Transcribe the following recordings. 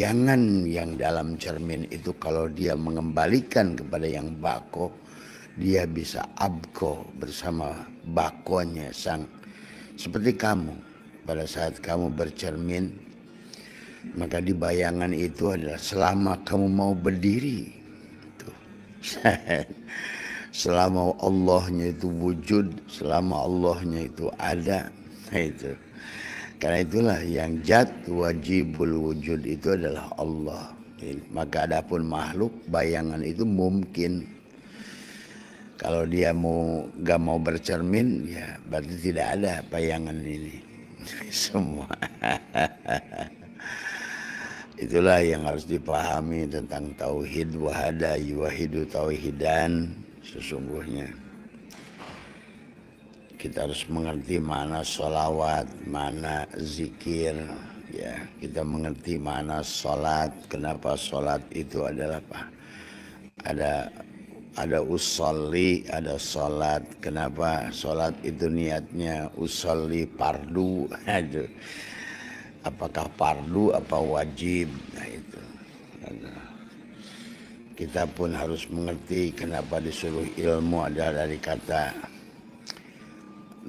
bayangan yang dalam cermin itu kalau dia mengembalikan kepada yang bako, dia bisa abko bersama bakonya sang. Seperti kamu, pada saat kamu bercermin, maka di bayangan itu adalah selama kamu mau berdiri, tuh. Selama Allahnya itu wujud, selama Allahnya itu ada, itu. Karena itulah yang zat wajibul wujud itu adalah Allah. Maka adapun makhluk, bayangan itu mungkin. Kalau dia gak mau bercermin, ya berarti tidak ada bayangan ini. Semua. Itulah yang harus dipahami tentang tauhid wahada yuwahidu tauhidan. Sesungguhnya kita harus mengerti mana sholawat, mana zikir, ya. Kita mengerti mana sholat. Kenapa sholat itu adalah apa? Ada usolli, ada sholat. Kenapa sholat itu niatnya usolli fardu? Apakah fardu apa wajib? Nah itu. Kita pun harus mengerti kenapa disuruh ilmu adalah dari kata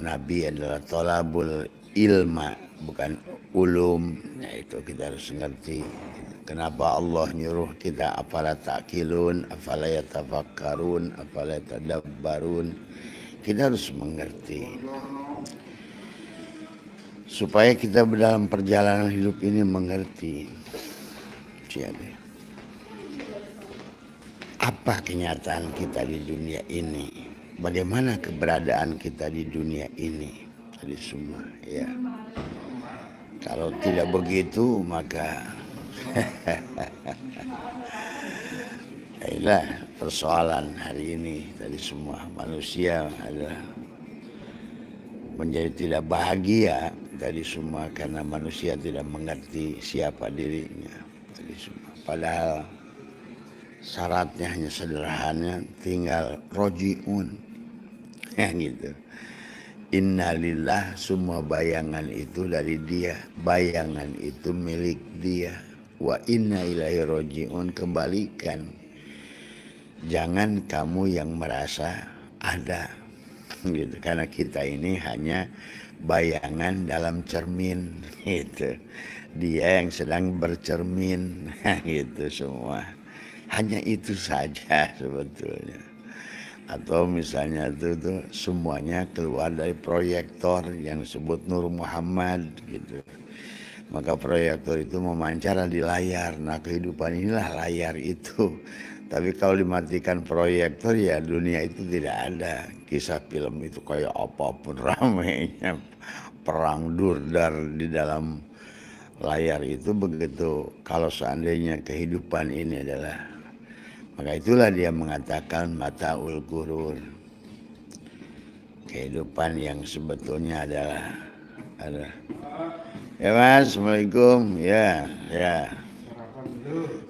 Nabi adalah tolabul ilma, bukan ulum. Nah itu kita harus mengerti. Kenapa Allah nyuruh kita afala ta'qilun, afala yatafakkarun, afala yatadabbarun. Kita harus mengerti. Supaya kita dalam perjalanan hidup ini mengerti. Jadi, apa kenyataan kita di dunia ini? Bagaimana keberadaan kita di dunia ini? Tadi semua, ya. Kalau tidak begitu, maka inilah persoalan hari ini. Tadi semua manusia adalah menjadi tidak bahagia tadi semua karena manusia tidak mengerti siapa dirinya. Tadi semua. Padahal syaratnya hanya sederhana, tinggal rojiun, ya gitu. Innalillah, semua bayangan itu dari dia, bayangan itu milik dia. Wa inna ilaihi rojiun, kembalikan. Jangan kamu yang merasa ada, gitu. Karena kita ini hanya bayangan dalam cermin, gitu. Dia yang sedang bercermin, gitu semua. Hanya itu saja sebetulnya. Atau misalnya itu semuanya keluar dari proyektor yang disebut Nur Muhammad, gitu. Maka proyektor itu memancar di layar. Nah kehidupan inilah layar itu. Tapi kalau dimatikan proyektor, ya dunia itu tidak ada. Kisah film itu kayak apapun ramainya, perang durdar di dalam layar itu begitu. Kalau seandainya kehidupan ini adalah, maka itulah dia mengatakan mataul gurur. Kehidupan yang sebetulnya adalah ya Mas, Assalamualaikum. Ya.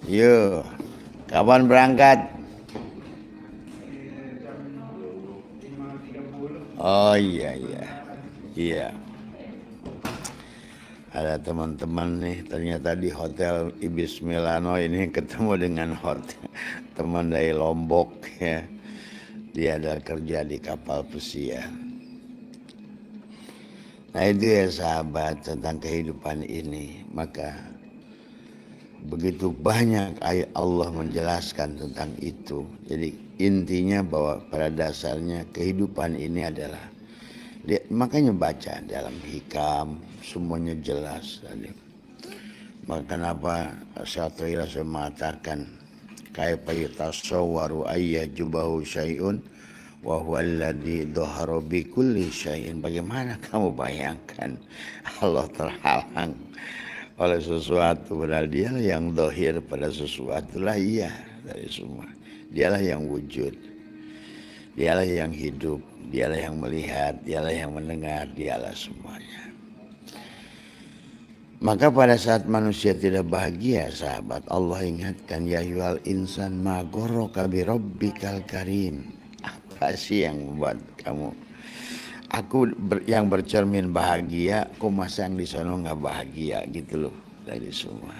Yuk. Kapan berangkat? Oh iya. Ada teman-teman nih ternyata di hotel Ibis Milano ini ketemu dengan teman dari Lombok, ya. Dia ada kerja di kapal pesiar. Nah itu ya sahabat tentang kehidupan ini. Maka begitu banyak ayat Allah menjelaskan tentang itu. Jadi intinya bahwa pada dasarnya kehidupan ini adalah makanya baca dalam hikam semuanya jelas. Maka kenapa Syaikhul Islam mengatakan kaifa yatasawwaru ayyajubahu syai'un wa huwa alladzi dhahara bi kulli syai'in. Bagaimana kamu bayangkan Allah terhalang oleh sesuatu, padahal dialah yang dohir pada sesuatu lah, iya, dari semua. Dialah yang wujud, dialah yang hidup, dialah yang melihat, dialah yang mendengar, dialah semuanya. Maka pada saat manusia tidak bahagia, sahabat, Allah ingatkan, ya ayyuhal insan ma ghurraka bi rabbikal karim. Apa sih yang membuat kamu, yang bercermin bahagia, kok masa yang di sana nggak bahagia, gitu loh, dari semua.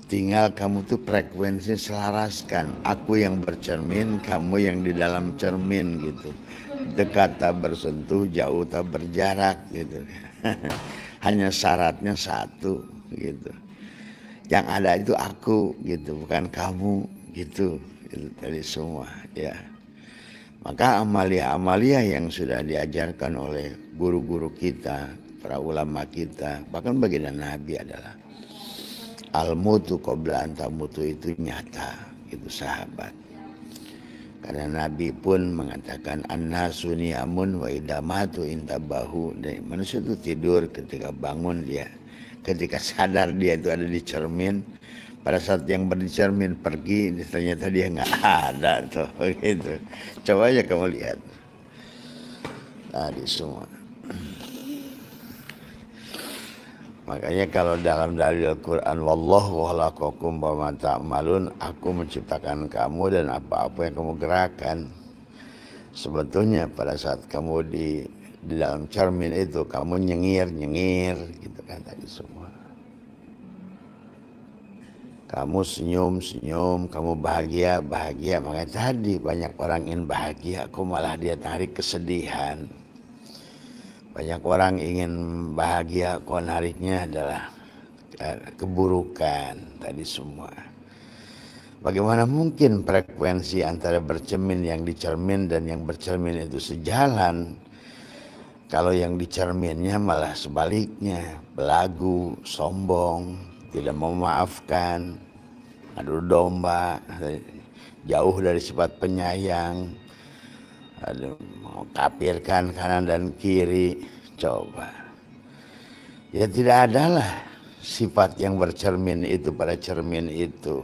Tinggal kamu tuh frekuensi selaraskan. Aku yang bercermin, kamu yang di dalam cermin gitu. Dekat tak bersentuh, jauh tak berjarak gitu. Hanya syaratnya satu gitu. Yang ada itu aku gitu, bukan kamu gitu. Itu tadi semua ya. Maka amalia-amalia yang sudah diajarkan oleh guru-guru kita, para ulama kita, bahkan baginda Nabi adalah al-mutu qabla an tamutu, itu nyata, itu sahabat. Karena Nabi pun mengatakan an-nasu niyamun wa idamatu intabahu. Dan manusia itu tidur, ketika bangun dia, ketika sadar dia itu ada di cermin. Pada saat yang bercermin pergi, ternyata dia nggak ada tuh, gitu. Coba aja kamu lihat. Tadi semua. Makanya kalau dalam dalil Al-Quran, wallahu khalaqakum wa ma ta'malun, aku menciptakan kamu dan apa-apa yang kamu gerakan. Sebetulnya pada saat kamu di dalam cermin itu, kamu nyengir gitu kan tadi semua. Kamu senyum, kamu bahagia. Makanya tadi banyak orang ingin bahagia, kok malah dia tarik kesedihan. Banyak orang ingin bahagia, kok nariknya adalah keburukan tadi semua. Bagaimana mungkin frekuensi antara bercermin, yang dicermin dan yang bercermin itu sejalan? Kalau yang dicerminnya malah sebaliknya, belagu, sombong, tidak memaafkan, adu domba, jauh dari sifat penyayang, mau kafirkan kanan dan kiri. Coba ya, tidak adalah sifat yang bercermin itu pada cermin itu.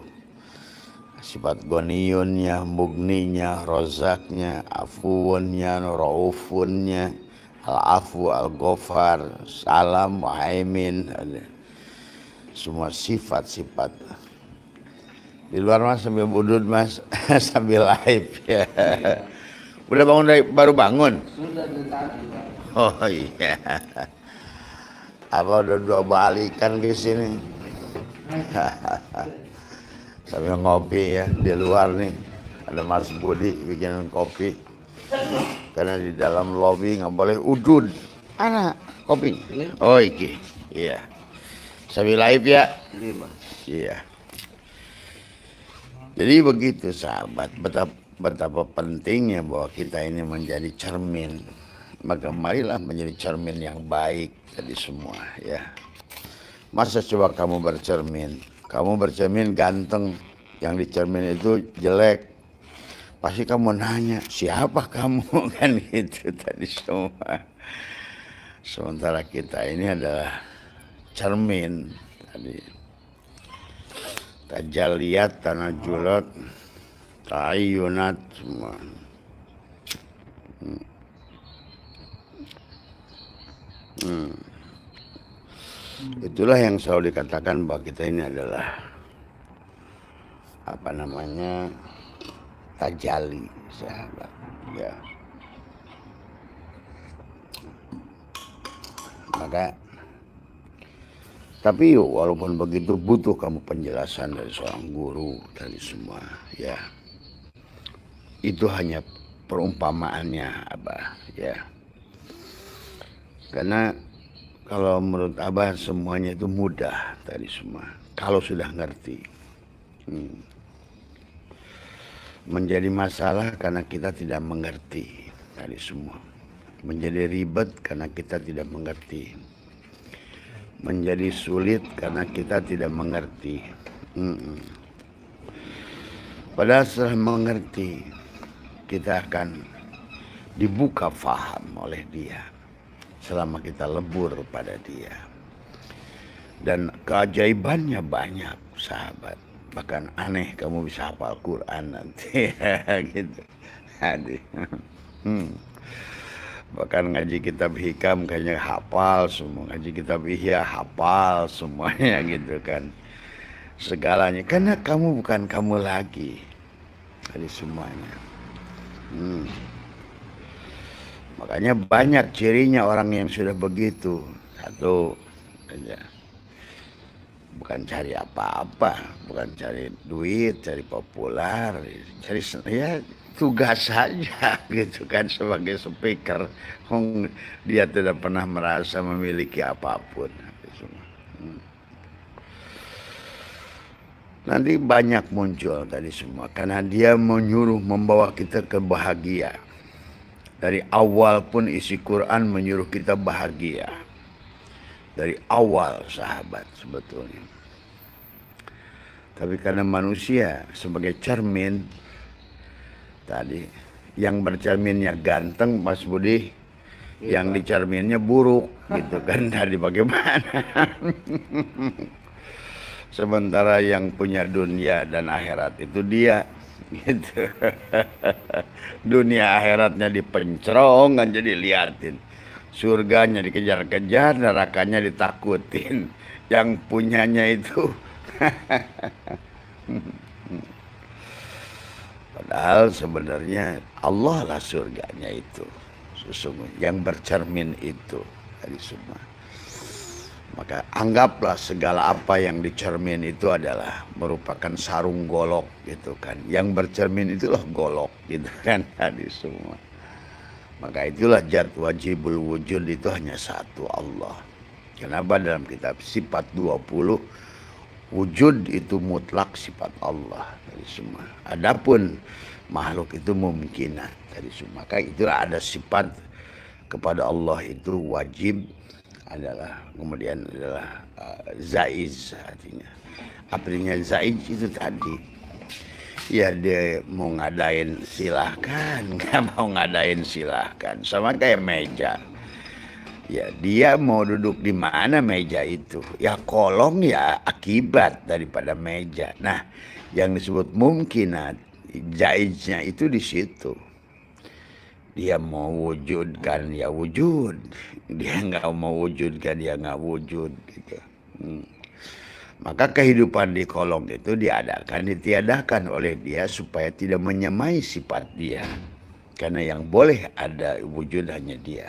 Sifat goniyunnya, mugninya, rozaknya, afuunnya, raufunnya, al-afu, al-ghafar, salam, muhaimin, semua sifat-sifat. Di luar mas sambil budut mas, sambil live ya. Udah bangun baru bangun? Sudah tadi. Oh iya. Apa udah 2 balikan ke sini? Sambil ngopi ya di luar nih. Ada Mas Budi bikin kopi. Karena di dalam lobi nggak boleh udud. Anak kopi. Oh iki. Iya. Sambil live ya. Iya. Jadi begitu sahabat, betapa pentingnya bahwa kita ini menjadi cermin. Maka marilah menjadi cermin yang baik tadi semua ya. Masa coba kamu bercermin ganteng, yang di cermin itu jelek, pasti kamu nanya siapa kamu kan gitu tadi semua. Sementara kita ini adalah cermin tadi. Tajalliyat, tanajulat, ta'ayyunat semua. Itulah yang selalu dikatakan bahwa kita ini adalah apa namanya, tajalli sahabat ya. Maka tapi walaupun begitu butuh kamu penjelasan dari seorang guru dari semua ya. Itu hanya perumpamaannya Abah ya. Karena kalau menurut Abah semuanya itu mudah tadi semua. Kalau sudah ngerti. Menjadi masalah karena kita tidak mengerti tadi semua. Menjadi ribet karena kita tidak mengerti. Menjadi sulit karena kita tidak mengerti. Padahal setelah mengerti, kita akan dibuka faham oleh dia selama kita lebur pada dia. Dan keajaibannya banyak sahabat. Bahkan aneh kamu bisa hafal Quran nanti gitu. Bahkan ngaji kitab hikam kayaknya hafal semua, ngaji kitab ihya hafal semuanya gitu kan. Segalanya, karena kamu bukan kamu lagi dari semuanya. Makanya banyak cirinya orang yang sudah begitu. Satu aja, bukan cari apa-apa, bukan cari duit, cari populer, cari ya tugas saja gitu kan sebagai speaker. Dia tidak pernah merasa memiliki apapun. Nanti banyak muncul tadi semua karena dia menyuruh membawa kita ke bahagia. Dari awal pun isi Quran menyuruh kita bahagia. Dari awal sahabat sebetulnya. Tapi karena manusia sebagai cermin tadi, yang bercerminnya ganteng Mas Budi, yang dicerminnya buruk gitu kan. Tadi bagaimana? Sementara yang punya dunia dan akhirat itu dia gitu. Dunia akhiratnya dipencerong kan, jadi liatin. Surganya dikejar-kejar, nerakanya ditakutin. Yang punyanya itu padahal sebenarnya Allah lah surganya itu. Sesungguhnya yang bercermin itu dari semua. Maka anggaplah segala apa yang dicermin itu adalah merupakan sarung golok gitu kan. Yang bercermin itulah golok gitu kan tadi semua. Maka itulah zat wajibul wujud itu hanya satu, Allah. Kenapa dalam kitab sifat 20 wujud itu mutlak sifat Allah tadi semua. Adapun makhluk itu mungkinat tadi semua. Maka itu ada sifat kepada Allah itu wajib adalah, kemudian adalah zaiz artinya zaiz itu tadi ya dia mau ngadain silahkan, nggak mau ngadain silahkan, sama kayak meja ya, dia mau duduk di mana meja itu ya, kolong ya akibat daripada meja. Nah yang disebut mungkinat zaiznya itu di situ. Dia mau wujudkan ya wujud, dia nggak mau wujudkan ya nggak wujud gitu. Maka kehidupan di kolong itu diadakan, ditiadakan oleh dia supaya tidak menyamai sifat dia, karena yang boleh ada wujud hanya dia.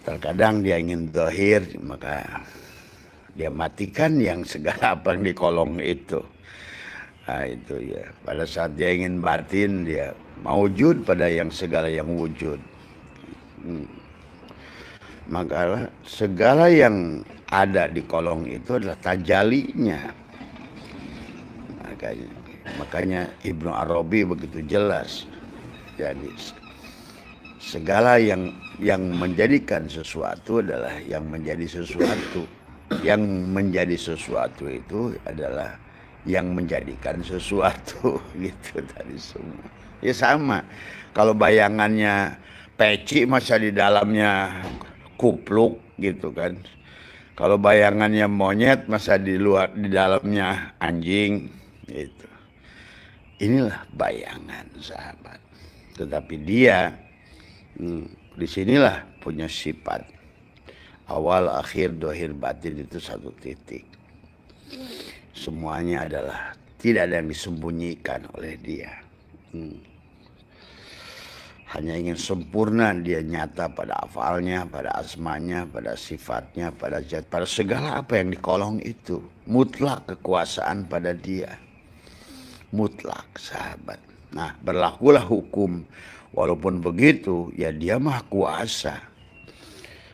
Terkadang dia ingin zahir, maka dia matikan yang segala apa yang di kolong itu. Nah itu ya, pada saat dia ingin batin, dia mewujud pada yang segala yang wujud. Maka segala yang ada di kolong itu adalah tajalinya. Makanya Ibnu Arabi begitu jelas. Jadi segala yang menjadikan sesuatu adalah yang menjadi sesuatu. Yang menjadi sesuatu itu adalah yang menjadikan sesuatu gitu tadi semua. Ya sama. Kalau bayangannya peci masa di dalamnya kupluk gitu kan. Kalau bayangannya monyet masa di dalamnya anjing gitu. Inilah bayangan sahabat. Tetapi dia disinilah punya sifat awal, akhir, dohir, batin itu satu titik. Semuanya adalah tidak ada yang disembunyikan oleh dia. Hanya ingin sempurna dia nyata pada afalnya, pada asmanya, pada sifatnya, pada zat, pada segala apa yang di kolong itu. Mutlak kekuasaan pada dia. Mutlak sahabat. Nah berlakulah hukum. Walaupun begitu ya dia maha kuasa.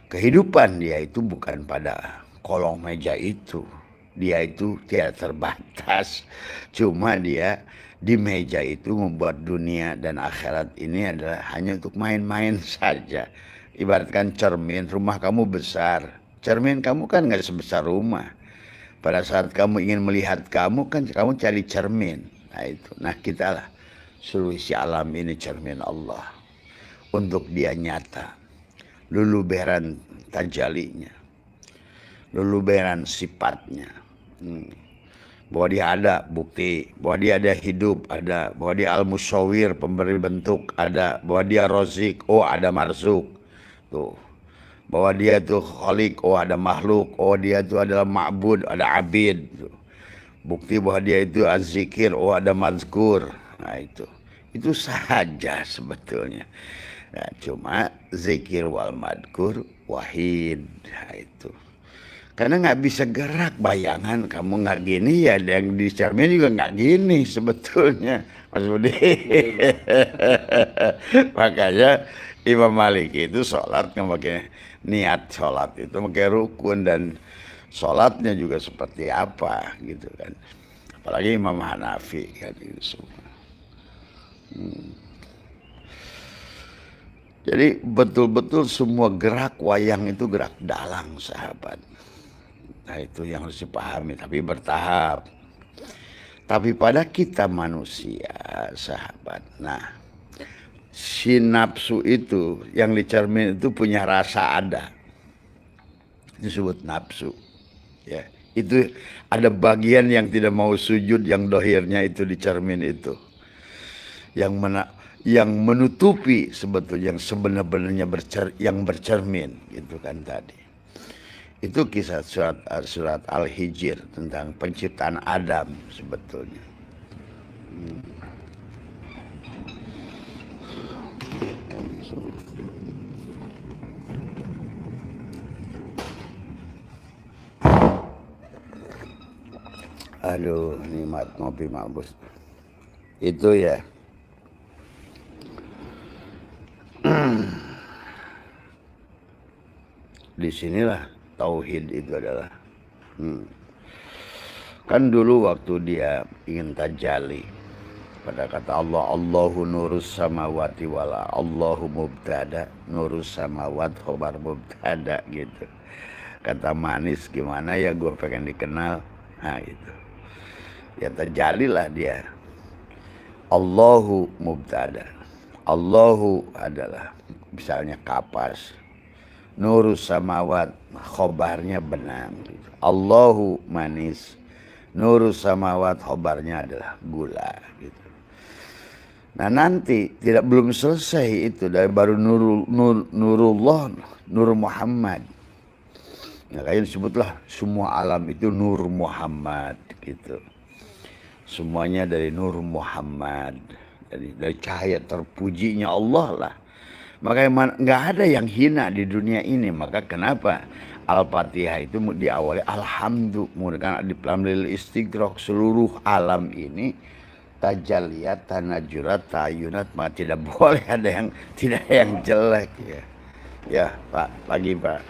Kehidupan dia itu bukan pada kolong meja itu. Dia itu tidak terbatas. Cuma dia di meja itu membuat dunia dan akhirat ini adalah hanya untuk main-main saja. Ibaratkan cermin, rumah kamu besar. Cermin kamu kan nggak sebesar rumah. Pada saat kamu ingin melihat kamu kan kamu cari cermin. Nah itu. Nah kita lah seluruh isi alam ini cermin Allah. Untuk dia nyata. Luluberan tajalinya. Luluberan sifatnya. Bahwa dia ada bukti, bahwa dia ada hidup, ada, bahwa dia al-musawwir, pemberi bentuk, ada, bahwa dia rozik, oh ada marzuk, tuh, bahwa dia tuh khalik, oh ada makhluk, oh dia itu adalah ma'bud, ada abid, tuh. Bukti bahwa dia itu az-zikir, oh ada mazkur. Nah itu saja sebetulnya. Nah, cuma zikir wal madkur wahid. Nah, itu Karena nggak bisa gerak, bayangan kamu nggak gini ya, yang di cermin juga nggak gini sebetulnya, Mas Budi. Makanya Imam Malik itu sholat nggak pakai niat, sholat itu pakai rukun, dan sholatnya juga seperti apa gitu kan. Apalagi Imam Hanafi kan itu semua. Jadi betul-betul semua gerak wayang itu gerak dalang, sahabat. Nah itu yang harus dipahami, tapi bertahap. Tapi pada kita manusia, sahabat, nah si nafsu itu yang dicermin itu punya rasa ada, disebut nafsu. Ya, itu ada bagian yang tidak mau sujud, yang dohirnya itu dicermin itu, yang menutupi sebetulnya yang sebenarnya yang bercermin gitu kan tadi. Itu kisah surat Al-Hijr tentang penciptaan Adam sebetulnya. Aduh, nikmat ngopi Mak Bos. Itu ya. Disinilah tauhid itu adalah. Kan dulu waktu dia ingin tajalli, pada kata Allah, Allahu nurus samawati wala, Allahu mubtada, nurus samawat khobar mubtada gitu. Kata manis, gimana ya gue pengen dikenal. Nah gitu. Ya terjadilah dia. Allahu mubtada, Allahu adalah misalnya kapas, nurus samawat khobarnya benang gitu. Allahu manis, nurus samawat khobarnya adalah gula gitu. Nah nanti belum selesai itu, dari baru nurullah, nur Muhammad. Nah kayak disebutlah semua alam itu nur Muhammad gitu. Semuanya dari nur Muhammad, dari cahaya terpujinya Allah lah. Makanya nggak ada yang hina di dunia ini. Maka kenapa Al-Fatihah itu diawali alhamdulillah, di lamlil istighraq, seluruh alam ini tajalliyat, tanajurat, tayunat, maka tidak boleh ada yang tidak yang jelek ya. Ya Pak, pagi Pak.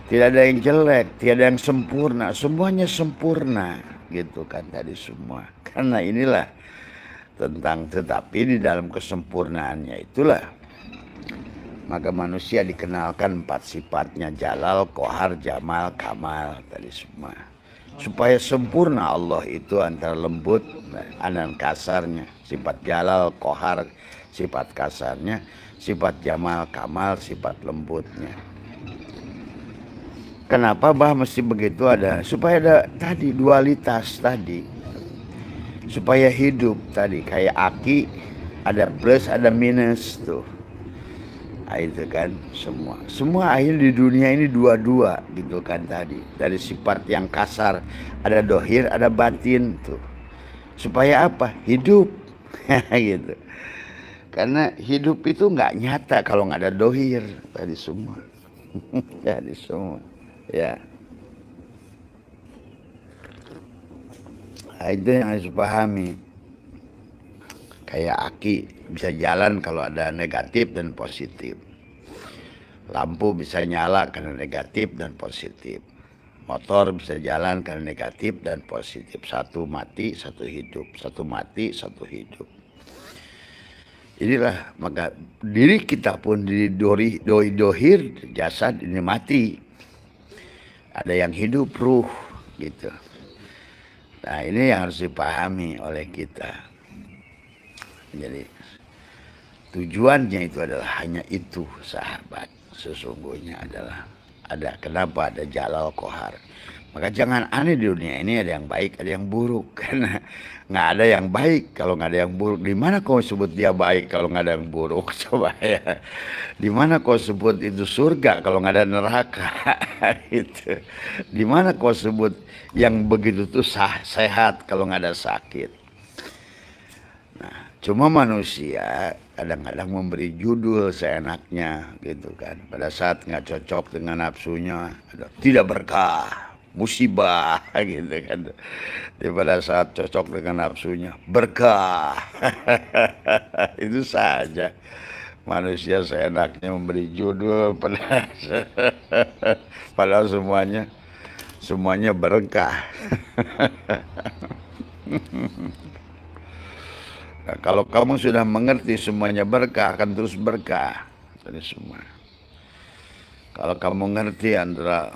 Tidak ada yang jelek, tidak ada yang sempurna, semuanya sempurna gitu kan tadi semua. Karena inilah tentang, tetapi di dalam kesempurnaannya itulah maka manusia dikenalkan 4 sifatnya, jalal, kohar, jamal, kamal tadi semua. Supaya sempurna Allah itu antara lembut dan kasarnya. Sifat jalal, kohar, sifat kasarnya. Sifat jamal, kamal, sifat lembutnya. Kenapa bah mesti begitu ada? Supaya ada tadi dualitas tadi. Supaya hidup tadi kayak aki, ada plus ada minus tuh. Nah, itu kan semua akhirnya di dunia ini dua-dua gitu kan tadi. Dari sifat yang kasar ada dohir, ada batin tuh. Supaya apa? Hidup gitu. Karena hidup itu nggak nyata kalau nggak ada dohir tadi semua. Jadi semua ya. Nah, itu yang harus dipahami. Kayak aki bisa jalan kalau ada negatif dan positif. Lampu bisa nyala karena negatif dan positif. Motor bisa jalan karena negatif dan positif. Satu mati, satu hidup. Satu mati, satu hidup. Inilah maka diri kita pun dohir jasad ini mati. Ada yang hidup ruh gitu. Nah ini yang harus dipahami oleh kita. Jadi tujuannya itu adalah hanya itu sahabat. Sesungguhnya adalah ada, kenapa ada jalal kohar. Maka jangan aneh, di dunia ini ada yang baik, ada yang buruk. Karena nggak ada yang baik kalau nggak ada yang buruk. Di mana kau sebut dia baik kalau nggak ada yang buruk? Coba ya. Di mana kau sebut itu surga kalau nggak ada neraka? Itu. Di mana kau sebut yang begitu tuh sehat kalau nggak ada sakit? Nah, cuma manusia kadang-kadang memberi judul seenaknya gitu kan. Pada saat nggak cocok dengan nafsunya, tidak berkah, musibah gitu kan. Jadi pada saat cocok dengan nafsunya, berkah. Itu saja. Manusia seenaknya memberi judul padahal semuanya berkah. Nah, kalau kamu sudah mengerti semuanya berkah, akan terus berkah dari semua. Kalau kamu ngerti antara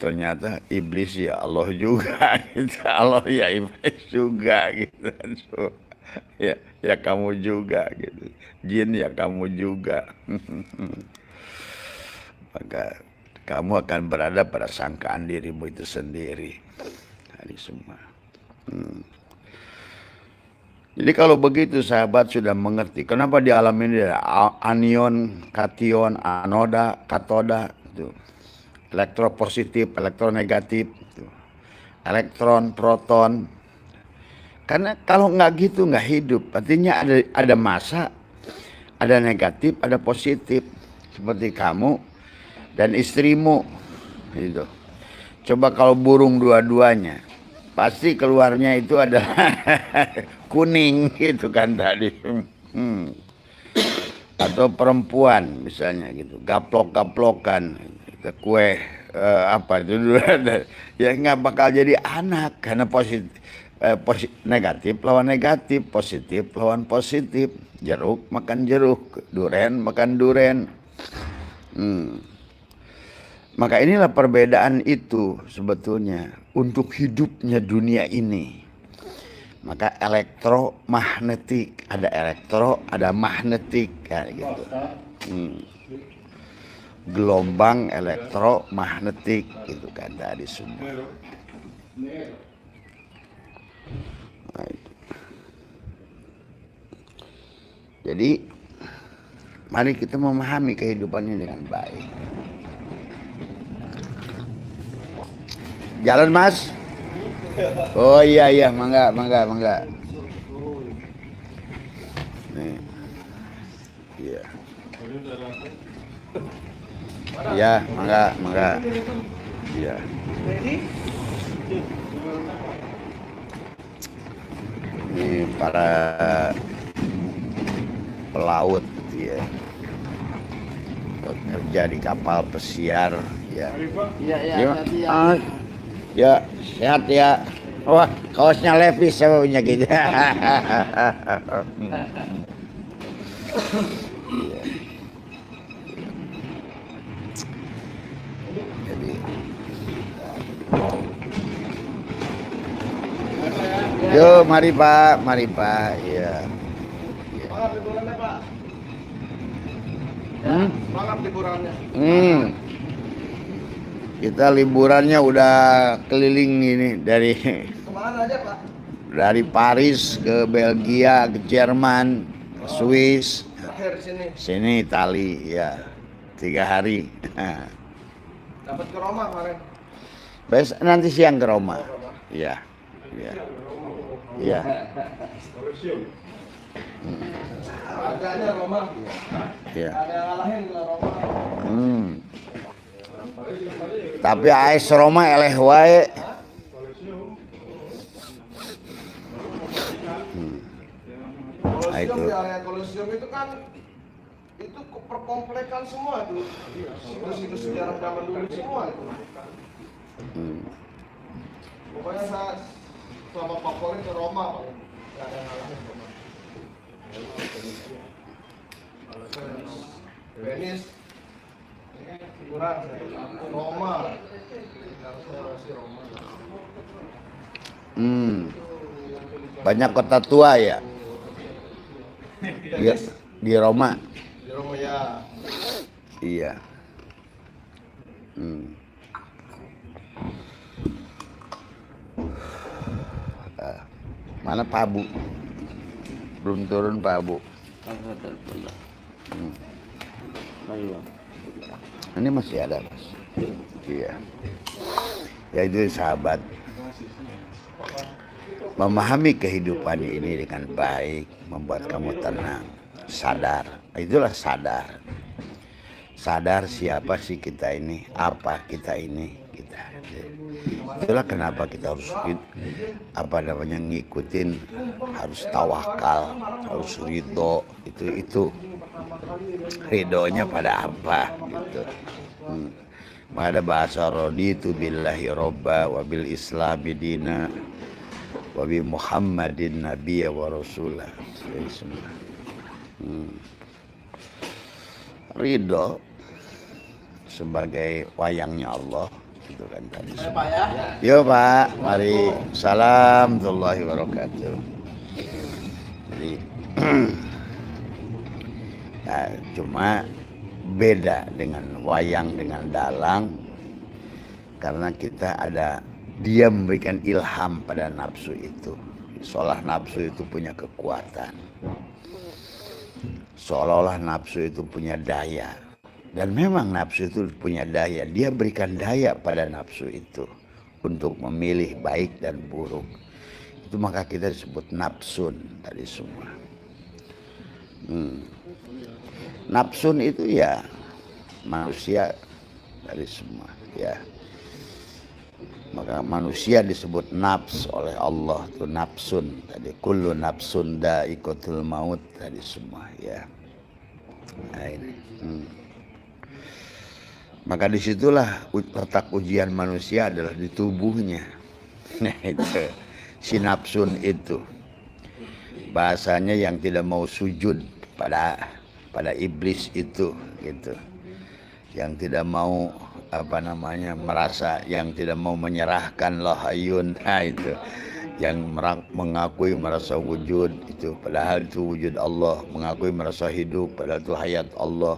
ternyata iblis ya Allah juga, gitu. Allah ya iblis juga, gitu. So, ya kamu juga, gitu. Jin ya kamu juga. Maka kamu akan berada pada sangkaan dirimu itu sendiri. Dari semua. Jadi kalau begitu sahabat sudah mengerti kenapa di alam ini ada anion, kation, anoda, katoda, itu. Elektropositif, elektronegatif, itu. Elektron, proton. Karena kalau nggak gitu nggak hidup. Artinya ada massa, ada negatif, ada positif. Seperti kamu dan istrimu, gitu. Coba kalau burung dua-duanya, pasti keluarnya itu adalah kuning gitu kan tadi. Atau perempuan misalnya gitu, gaplok-gaplokan kue apa itu dulu ya nggak bakal jadi anak karena negatif lawan negatif, positif lawan positif, jeruk makan jeruk, duren makan duren. Maka inilah perbedaan itu sebetulnya untuk hidupnya dunia ini. Maka elektromagnetik, ada elektro, ada magnetik, kayak gitu. Gelombang elektromagnetik, gitu kan dari semua. Nah, itu. Jadi, mari kita memahami kehidupan ini dengan baik. Jalan Mas. Oh iya mangga. Nih. Iya. Iya, mangga. Iya. Ini para pelaut ya. Bekerja di kapal pesiar ya. Iya. Ya, sehat ya. Wah, kaosnya Levi's sama punya gitu. Jadi, yo, mari Pak. Ya. Liburannya Pak. Malam liburannya. Kita liburannya udah keliling ini dari Kemana aja Pak? Dari Paris ke Belgia, ke Jerman, ke Swiss. Terakhir di sini. Sini Itali ya. 3 hari. Dapat ke Roma kemarin. Nanti siang ke Roma. Iya. Harganya Roma. Iya. Ada yang ngalahin ke Roma. Tapi AS Roma eleh wae. Kolosium di area Kolosium itu kan itu perkomplekan semua itu. Situs sejarah zaman dulu semua itu. Pokoknya saya sama favorit ke Roma Pak. Nggak ada yang ngalahin Roma. Venice kurang Roma. Banyak kota tua ya. Di Roma. Di Roma ya. Iya. Mana Pak Bu? Belum turun Pak Bu. Ini masih ada Mas. Iya. Ya itu sahabat. Memahami kehidupan ini dengan baik membuat kamu tenang. sadar. Itulah sadar. Sadar siapa sih kita ini, apa kita ini, kita. Itulah kenapa kita harus ngikutin, harus tawakal, harus ridho. Itu ridhonya pada apa gitu. Pada bahasa raditu billahi robba wa bil islami dina wa bi muhammadin nabiyya wa rasulah. Ridho sebagai wayangnya Allah gitu kan tadi. Pak ya? Yo Pak, mari. Salam warahmatullahi wabarakatuh. Jadi nah, cuma beda dengan wayang dengan dalang karena kita dia memberikan ilham pada nafsu itu. Seolah nafsu itu punya kekuatan. Seolah-olah nafsu itu punya daya. Dan memang nafsu itu punya daya. Dia berikan daya pada nafsu itu untuk memilih baik dan buruk. Itu maka kita disebut nafsun tadi semua. Nafsun itu ya manusia dari semua ya. Maka manusia disebut nafs oleh Allah itu nafsun tadi. Kullu nafsun da'iqatul maut tadi semua ya. Nah, ini. Maka disitulah letak ujian manusia adalah di tubuhnya. Nah itu si nafsun itu bahasanya yang tidak mau sujud pada iblis itu gitu, yang tidak mau merasa, yang tidak mau menyerahkan lahayun, nah itu yang mengakui merasa wujud itu padahal itu wujud Allah, mengakui merasa hidup padahal itu hayat Allah,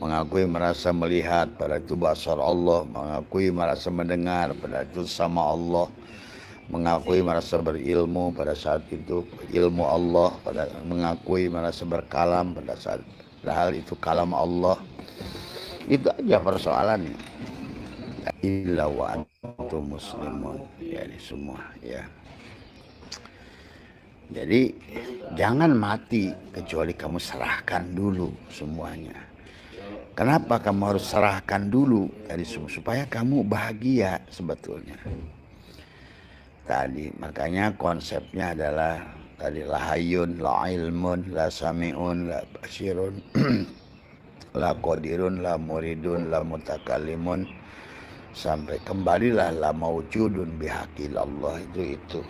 mengakui merasa melihat padahal itu basar Allah, mengakui merasa mendengar padahal itu sama Allah, mengakui merasa berilmu pada saat itu ilmu Allah, mengakui merasa berkalam pada saat padahal itu kalam Allah. Itu aja persoalannya. Illa wa antum muslimun ya semua ya. Jadi jangan mati kecuali kamu serahkan dulu semuanya. Kenapa kamu harus serahkan dulu dari semua? Supaya kamu bahagia sebetulnya. Tadi makanya konsepnya adalah tadi la hayyun, la ilmun, la sami'un, la basirun, la qadirun, la muridun, la mutakallimun, sampai kembalilah la maujudun bihaqil Allah itu.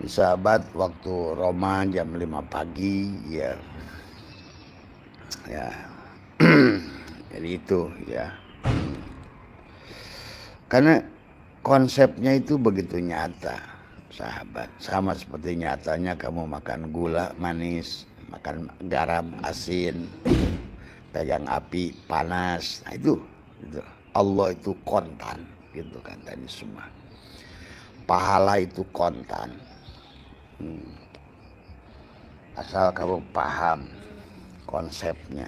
Sahabat waktu Roma jam 5 pagi ya. Jadi itu ya. Karena konsepnya itu begitu nyata, sahabat. Sama seperti nyatanya kamu makan gula manis, makan garam asin, pegang api panas. Nah, itu. Allah itu kontan, gitu kan tadi semua. Pahala itu kontan. Asal kamu paham konsepnya.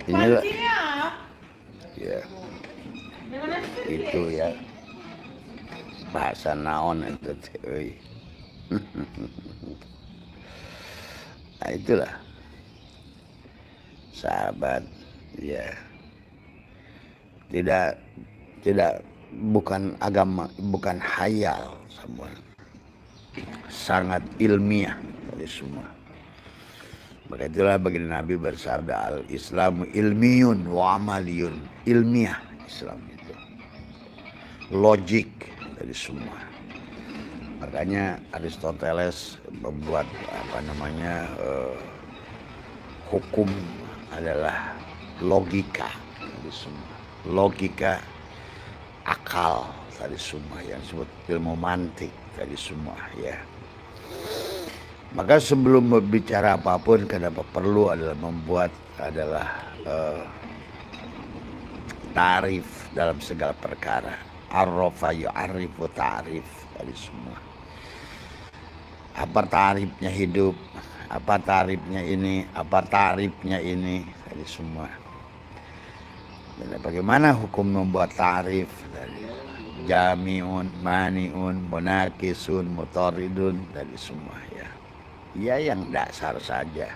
Inilah ya itu ya bahasa naon itu nah itulah sahabat ya, tidak bukan agama, bukan hayal, semua sangat ilmiah dari semua. Maka itulah baginda Nabi bersabda al-Islamu ilmiyun wa amaliyun. Ilmiah Islam itu. Logik dari semua. Makanya Aristoteles membuat hukum adalah logika dari semua. Logika akal dari semua yang disebut ilmu mantik dari semua ya. Maka sebelum berbicara apapun, kenapa perlu adalah membuat tarif dalam segala perkara. Arrafa yu'arifu ta'rif dari semua. Apa tarifnya hidup, apa tarifnya ini, apa tarifnya ini dari semua. Dan bagaimana hukum membuat tarif dari jami'un, mani'un, munakisun, mutaridun, dari semua ya. Ya yang dasar saja.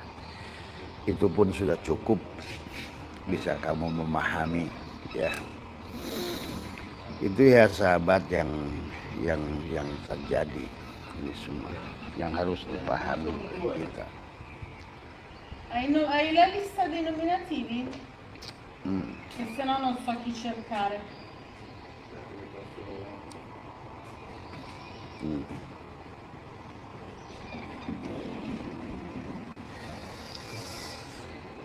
Itu pun sudah cukup bisa kamu memahami ya. Itu ya sahabat yang terjadi ini semua yang harus dipahami kita. Hai la lista dei nominativi? Che se no non so chi cercare.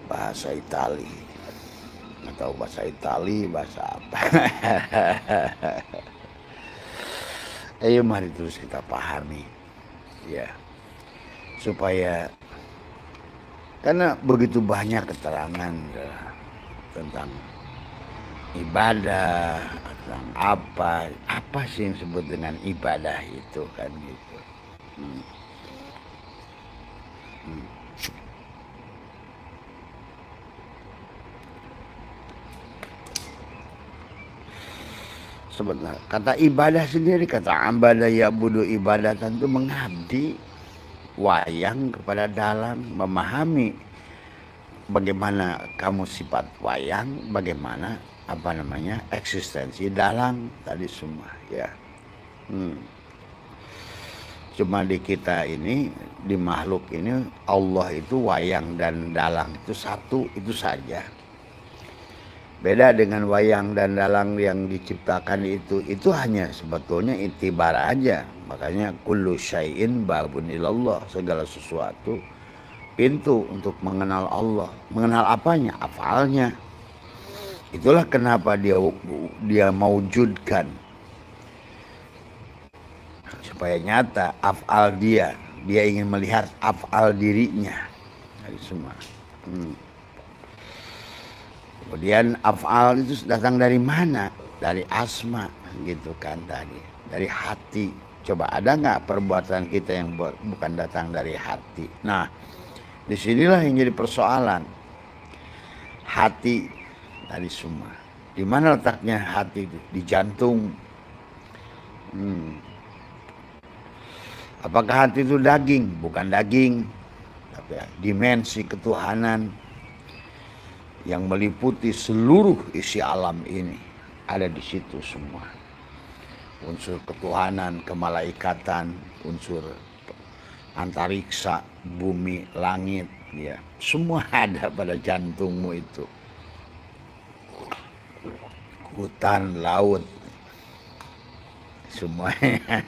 Bahasa Itali atau bahasa Itali, bahasa apa? Ayo mari terus kita pahami ya, supaya karena begitu banyak keterangan tentang ibadah, tentang apa sih yang disebut dengan ibadah itu kan gitu. Sebenarnya kata ibadah sendiri, kata ambada ya budu ibadah tentu mengabdi, wayang kepada dalang, memahami bagaimana kamu sifat wayang, bagaimana eksistensi dalang tadi semua ya. Cuma di kita ini, di makhluk ini, Allah itu wayang dan dalang itu satu, itu saja. Beda dengan wayang dan dalang yang diciptakan itu hanya sebetulnya itibar aja. Makanya kullu syai'in babun ilallah, segala sesuatu pintu untuk mengenal Allah. Mengenal apanya? Afalnya. Itulah kenapa dia mewujudkan supaya nyata afal dia ingin melihat afal dirinya dari semua. Kemudian af'al itu datang dari mana? Dari asma gitu kan tadi. Dari hati. Coba ada nggak perbuatan kita yang bukan datang dari hati? Nah, disinilah yang jadi persoalan. Hati tadi semua. Di mana letaknya hati itu? Di jantung. Apakah hati itu daging? Bukan daging. Tapi dimensi ketuhanan yang meliputi seluruh isi alam ini ada di situ semua. Unsur ketuhanan, kemalaikatan, unsur antariksa, bumi, langit, ya, semua ada pada jantungmu itu. Hutan, laut, semuanya.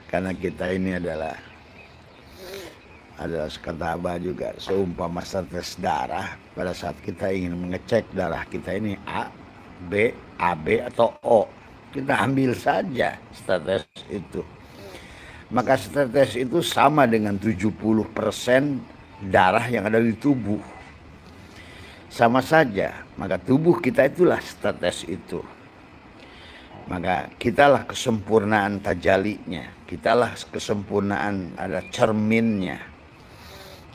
Karena kita ini adalah kata Abah juga, seumpama setes darah, pada saat kita ingin mengecek darah kita ini A, B, AB atau O, kita ambil saja setes itu. Maka setes itu sama dengan 70% darah yang ada di tubuh. Sama saja, maka tubuh kita itulah setes itu. Maka kitalah kesempurnaan tajalinya, kitalah kesempurnaan ada cerminnya.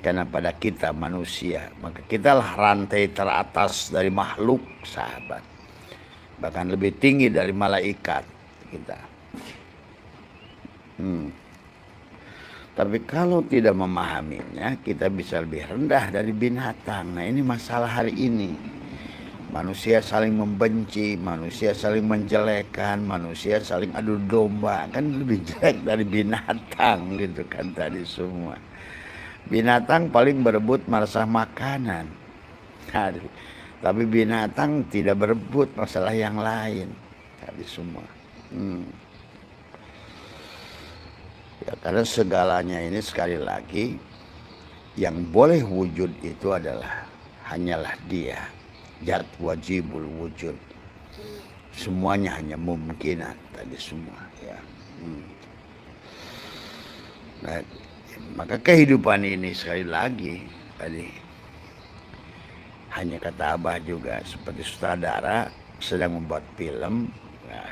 Karena pada kita manusia, maka kitalah rantai teratas dari makhluk sahabat. Bahkan lebih tinggi dari malaikat kita. Tapi kalau tidak memahaminya, kita bisa lebih rendah dari binatang. Nah, ini masalah hari ini. Manusia saling membenci, manusia saling menjelekkan, manusia saling adu domba. Kan lebih jelek dari binatang gitu kan tadi semua. Binatang paling berebut masalah makanan. Tapi binatang tidak berebut masalah yang lain. Tadi semua. Ya, karena segalanya ini sekali lagi yang boleh wujud itu adalah hanyalah dia. Zat wajibul wujud. Semuanya hanya mungkinan tadi semua ya. Nah, maka kehidupan ini sekali lagi tadi hanya kata Abah juga seperti sutradara sedang membuat film, nah,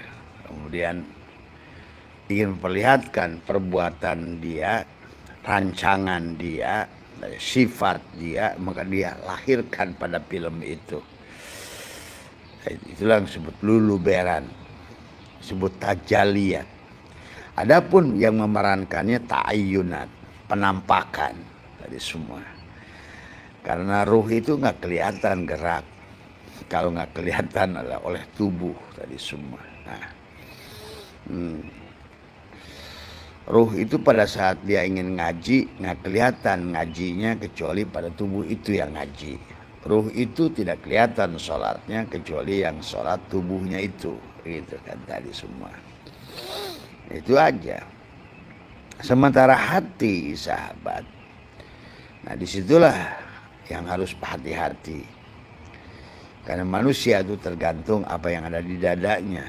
kemudian ingin memperlihatkan perbuatan dia, rancangan dia, sifat dia, maka dia lahirkan pada film itu. Itulah yang disebut luluberan, disebut tajaliyat. Adapun yang memerankannya ta'ayyunat, penampakan tadi semua. Karena ruh itu nggak kelihatan gerak. Kalau nggak kelihatan adalah oleh tubuh tadi semua. Nah, ruh itu pada saat dia ingin ngaji nggak kelihatan ngajinya kecuali pada tubuh itu yang ngaji. Ruh itu tidak kelihatan sholatnya kecuali yang sholat tubuhnya itu, gitu kan tadi semua. Itu aja. Sementara hati sahabat, nah disitulah yang harus hati-hati. Karena manusia itu tergantung apa yang ada di dadanya.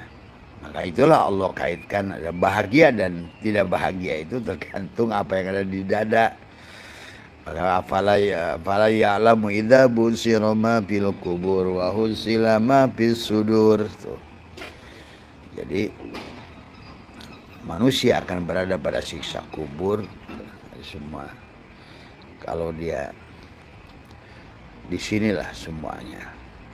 Maka itulah Allah kaitkan ada bahagia dan tidak bahagia itu tergantung apa yang ada di dada. Maka afala ya'lamu idza busira ma fil qubur wa husila ma fis sudur. Jadi manusia akan berada pada siksa kubur semua. Kalau dia di sinilah semuanya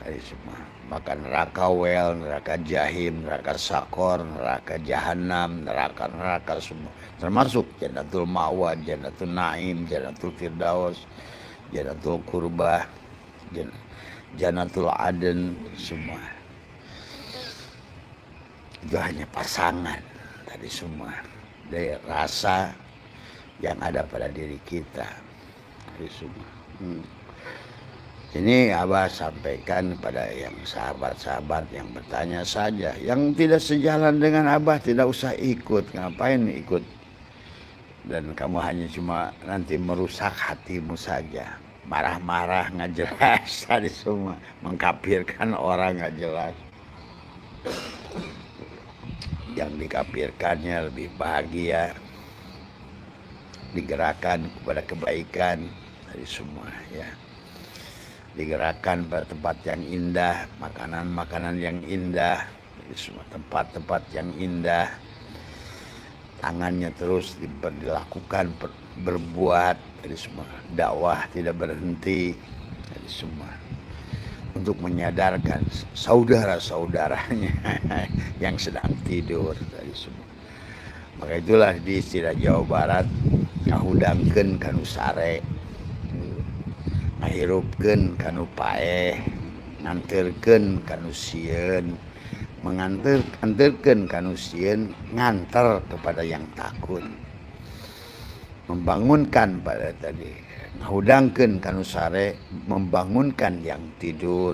dari semua. Maka neraka wel, neraka jahim, neraka sakor, neraka jahanam, neraka semua. Termasuk jannatul ma'wa, jannatul na'im, jannatul firdaus, jannatul qurbah, jannatul aden, semua. Itu hanya pasangan tadi semua. Dari rasa yang ada pada diri kita. Tadi semua. Ini Abah sampaikan pada yang sahabat-sahabat yang bertanya saja. Yang tidak sejalan dengan Abah tidak usah ikut. Ngapain ikut? Dan kamu hanya cuma nanti merusak hatimu saja. Marah-marah nggak jelas tadi semua. Mengkafirkan orang nggak jelas. Yang dikafirkannya lebih bahagia. Digerakkan kepada kebaikan tadi semua ya. Digerakkan pada tempat yang indah, makanan-makanan yang indah, semua tempat-tempat yang indah. Tangannya terus dilakukan, berbuat, jadi semua dakwah tidak berhenti, jadi semua untuk menyadarkan saudara-saudaranya yang sedang tidur, tadi semua. Maka itulah di istilah Jawa Barat, ngahudangkeun kanu sare. Ngahirupkeun kanu paeh, nganterkeun kanu sieun, menganterkeun kanu sieun, nganter kepada yang takut. Membangunkan pada tadi, ngahudangkeun kanu sare, membangunkan yang tidur.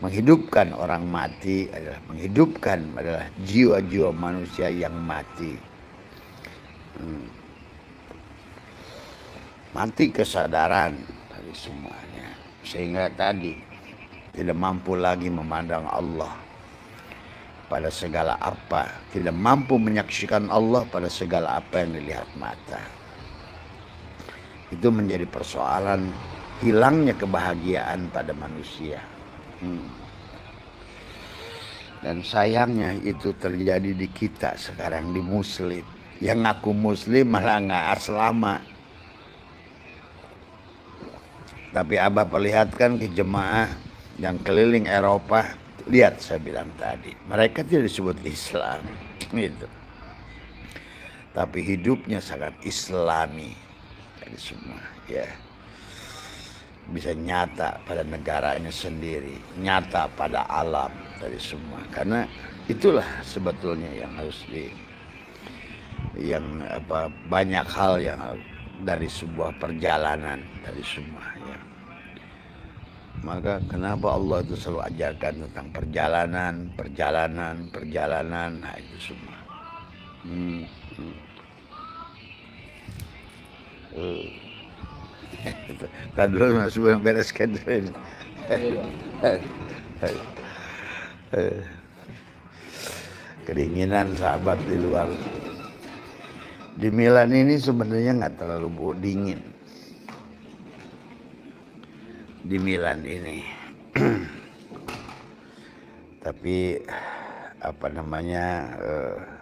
Menghidupkan orang mati adalah menghidupkan adalah jiwa-jiwa manusia yang mati. Mati kesadaran semuanya, sehingga tadi tidak mampu lagi memandang Allah pada segala apa, tidak mampu menyaksikan Allah pada segala apa yang dilihat mata. Itu menjadi persoalan hilangnya kebahagiaan pada manusia. Dan sayangnya itu terjadi di kita sekarang, di muslim. Yang ngaku muslim malah nggak aslama. Tapi Abah perlihatkan ke jemaah yang keliling Eropa, lihat saya bilang tadi, mereka tidak disebut Islam, gitu. Tapi hidupnya sangat Islami, jadi semua, ya. Bisa nyata pada negaranya sendiri, nyata pada alam, dari semua. Karena itulah sebetulnya yang harus banyak hal yang dari sebuah perjalanan, dari semua. Ya. Maka kenapa Allah itu selalu ajarkan tentang perjalanan, nah itu semua. Kan dulu masuk yang bereskan dulu. Kedinginan sahabat di luar. Di Milan ini sebenarnya nggak terlalu dingin. Di Milan ini, tapi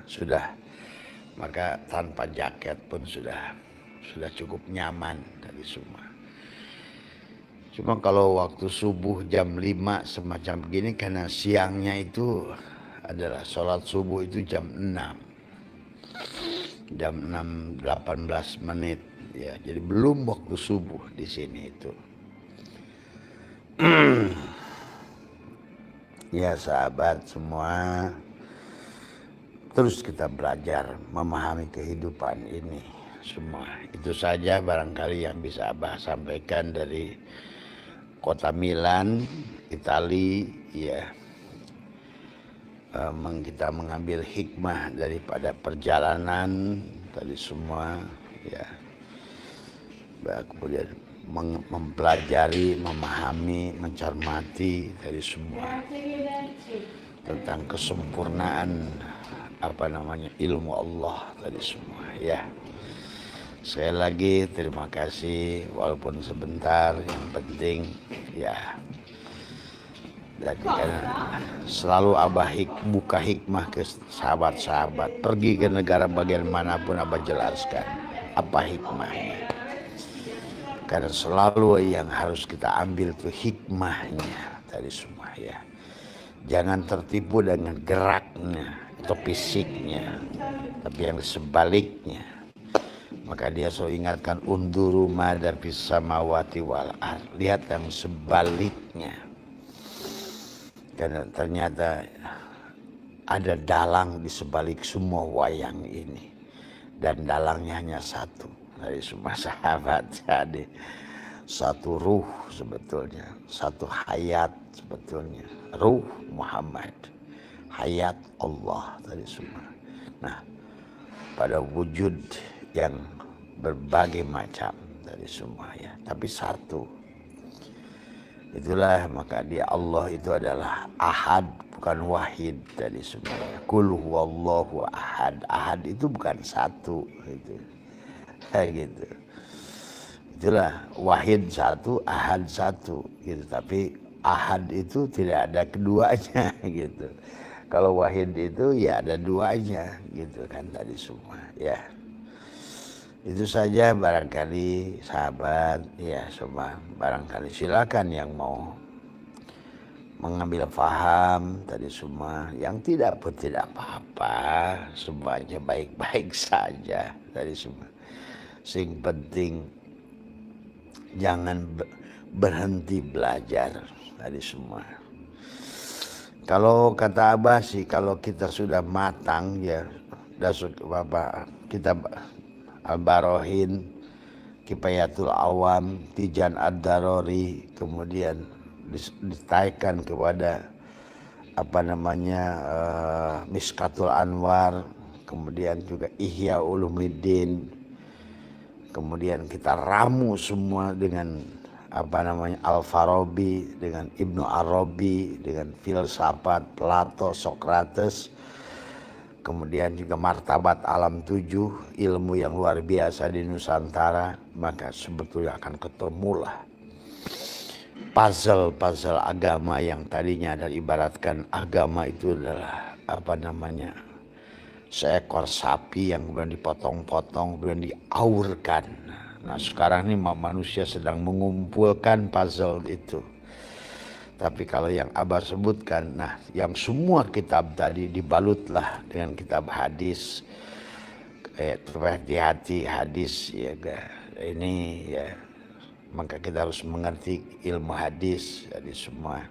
sudah, maka tanpa jaket pun sudah cukup nyaman dari semua. Cuma kalau waktu subuh jam 5 semacam begini, karena siangnya itu adalah sholat subuh itu jam 6. Jam 6:18 ya. Jadi belum waktu subuh di sini itu. Ya sahabat semua, terus kita belajar memahami kehidupan ini semua. Itu saja barangkali yang bisa Abah sampaikan dari kota Milan, Itali, ya. Kita mengambil hikmah daripada perjalanan tadi semua, ya. Kemudian mempelajari, memahami, mencermati dari semua tentang kesempurnaan ilmu Allah tadi semua, ya. Sekali lagi terima kasih walaupun sebentar, yang penting ya. Jadi kan selalu Abah buka hikmah ke sahabat-sahabat. Pergi ke negara bagian manapun Abah jelaskan apa hikmahnya. Karena selalu yang harus kita ambil itu hikmahnya tadi semua, ya. Jangan tertipu dengan geraknya atau fisiknya, tapi yang sebaliknya. Maka dia selalu ingatkan unduru madar fis samawati wal ard. Lihat yang sebaliknya. Karena ternyata ada dalang di sebalik semua wayang ini. Dan dalangnya hanya satu dari semua sahabat. Jadi satu ruh sebetulnya, satu hayat sebetulnya. Ruh Muhammad, hayat Allah tadi semua. Nah, pada wujud yang berbagai macam dari semua, ya, tapi satu. Itulah maka dia Allah itu adalah ahad, bukan wahid dari semua. Qul huwallahu ahad. Ahad itu bukan satu gitu. Gitu. Itulah wahid satu, ahad satu gitu. Tapi ahad itu tidak ada keduanya gitu. Kalau wahid itu ya ada duanya gitu kan tadi semua, ya. Itu saja barangkali sahabat, ya semua, barangkali silakan yang mau mengambil faham tadi semua. Yang tidak pun tidak apa-apa, semuanya baik-baik saja tadi semua. Sing penting jangan berhenti belajar tadi semua. Kalau kata Abah sih, kalau kita sudah matang, ya kita Al-Barohin, Kifayatul Awam, Tijan Ad-Darori, kemudian ditaikkan kepada Miskatul Anwar, kemudian juga Ihya Ulumuddin, kemudian kita ramu semua dengan Al-Farabi, dengan Ibnu Arabi, dengan filsafat Plato, Sokrates. Kemudian juga martabat alam 7, ilmu yang luar biasa di Nusantara. Maka sebetulnya akan ketemulah puzzle agama yang tadinya ada, ibaratkan agama itu adalah seekor sapi yang kemudian dipotong-potong, kemudian diaurkan. Nah sekarang ini manusia sedang mengumpulkan puzzle itu. Tapi kalau yang Abah sebutkan, nah yang semua kitab tadi dibalutlah dengan kitab hadis, hati-hati hadis, ya ini ya. Maka kita harus mengerti ilmu hadis dari semua.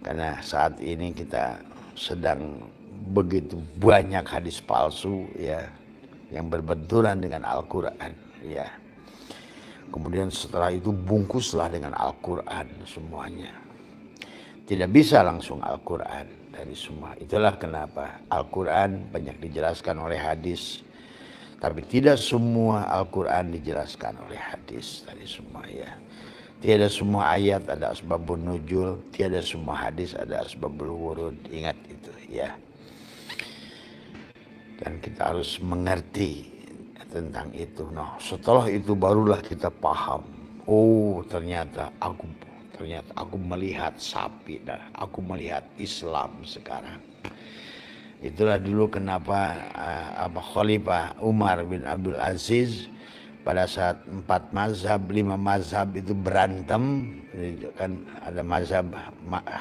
Karena saat ini kita sedang begitu banyak hadis palsu, ya, yang berbenturan dengan Al-Quran, ya. Kemudian setelah itu bungkuslah dengan Al-Quran semuanya. Tidak bisa langsung Al-Quran dari semua. Itulah kenapa Al-Quran banyak dijelaskan oleh hadis. Tapi tidak semua Al-Quran dijelaskan oleh hadis dari semua, ya. Tiada semua ayat ada asbabun nuzul. Tiada semua hadis ada asbabul wurud. Ingat itu, ya. Dan kita harus mengerti tentang itu. Nah, setelah itu barulah kita paham. Oh, ternyata aku melihat sapi, dan aku melihat Islam sekarang. Itulah dulu kenapa Khalifah Umar bin Abdul Aziz pada saat 4 mazhab, 5 mazhab itu berantem, kan ada mazhab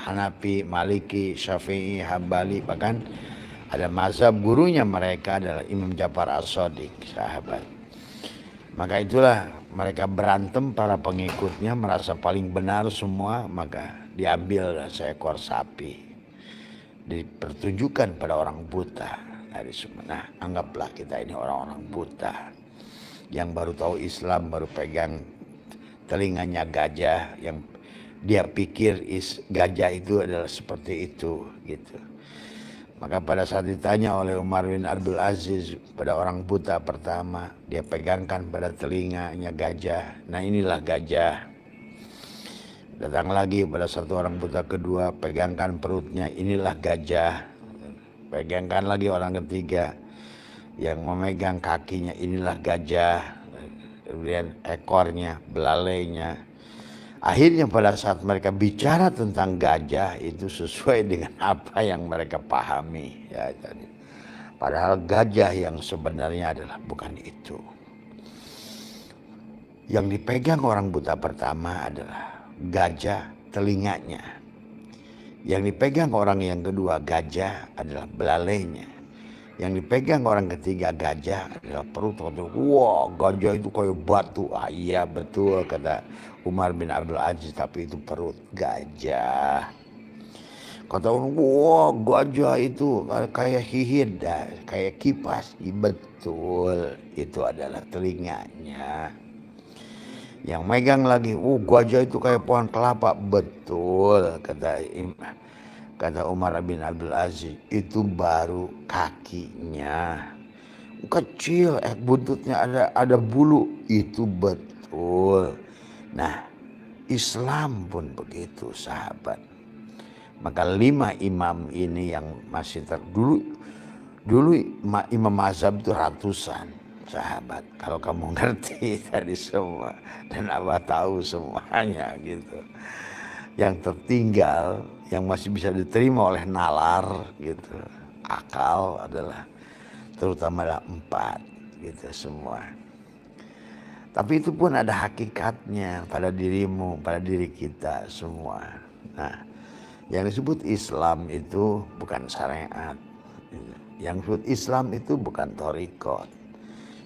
Hanafi, Maliki, Syafi'i, Hambali, bahkan ada mazhab gurunya mereka adalah Imam Ja'far As-Shadiq, sahabat. Maka itulah mereka berantem, para pengikutnya merasa paling benar semua, maka diambil seekor sapi, dipertunjukkan pada orang buta dari semua. Nah, anggaplah kita ini orang-orang buta yang baru tahu Islam, baru pegang telinganya gajah, yang dia pikir gajah itu adalah seperti itu gitu. Maka pada saat ditanya oleh Umar bin Abdul Aziz pada orang buta pertama, dia pegangkan pada telinganya gajah. Nah, inilah gajah. Datang lagi pada satu orang buta kedua, pegangkan perutnya, inilah gajah. Pegangkan lagi orang ketiga yang memegang kakinya, inilah gajah. Kemudian ekornya, belalainya. Akhirnya pada saat mereka bicara tentang gajah itu sesuai dengan apa yang mereka pahami. Ya, padahal gajah yang sebenarnya adalah bukan itu. Yang dipegang orang buta pertama adalah gajah telinganya. Yang dipegang orang yang kedua gajah adalah belalainya. Yang dipegang orang ketiga gajah adalah perut. Wah, gajah itu kayak batu. Ah, iya betul kata Umar bin Abdul Aziz, tapi itu perut gajah. Kata orang, wah gajah itu kayak hihid, kayak kipas. Betul, itu adalah telinganya. Yang megang lagi, gajah itu kayak pohon kelapa. Betul kata Umar bin Abdul Aziz, itu baru kakinya. Kecil, buntutnya ada bulu. Itu betul. Nah, Islam pun begitu, sahabat. Maka 5 imam ini yang masih dulu imam mazhab itu ratusan, sahabat. Kalau kamu ngerti tadi semua dan Abah tahu semuanya gitu. Yang tertinggal, yang masih bisa diterima oleh nalar gitu, akal adalah terutama 4 gitu semua. Tapi itu pun ada hakikatnya pada dirimu, pada diri kita semua. Nah, yang disebut Islam itu bukan syariat. Yang disebut Islam itu bukan thariqat.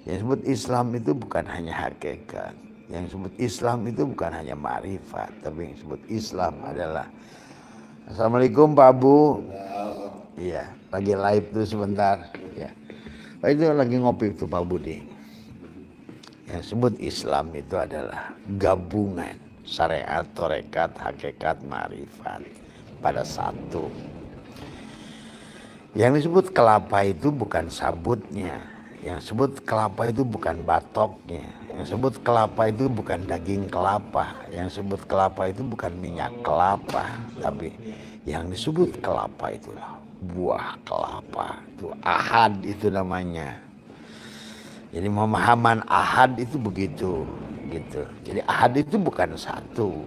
Yang disebut Islam itu bukan hanya hakikat. Yang disebut Islam itu bukan hanya ma'rifat, tapi yang disebut Islam adalah Assalamualaikum Pak Abu. Iya, lagi live tuh sebentar. Ya. Pak itu lagi ngopi tuh Pak Budi. Yang disebut Islam itu adalah gabungan syariat, tarekat, hakikat, ma'rifat pada satu. Yang disebut kelapa itu bukan sabutnya. Yang disebut kelapa itu bukan batoknya. Yang disebut kelapa itu bukan daging kelapa. Yang disebut kelapa itu bukan minyak kelapa. Tapi yang disebut kelapa itulah buah kelapa. Itu ahad itu namanya. Jadi pemahaman ahad itu begitu. Gitu. Jadi ahad itu bukan satu.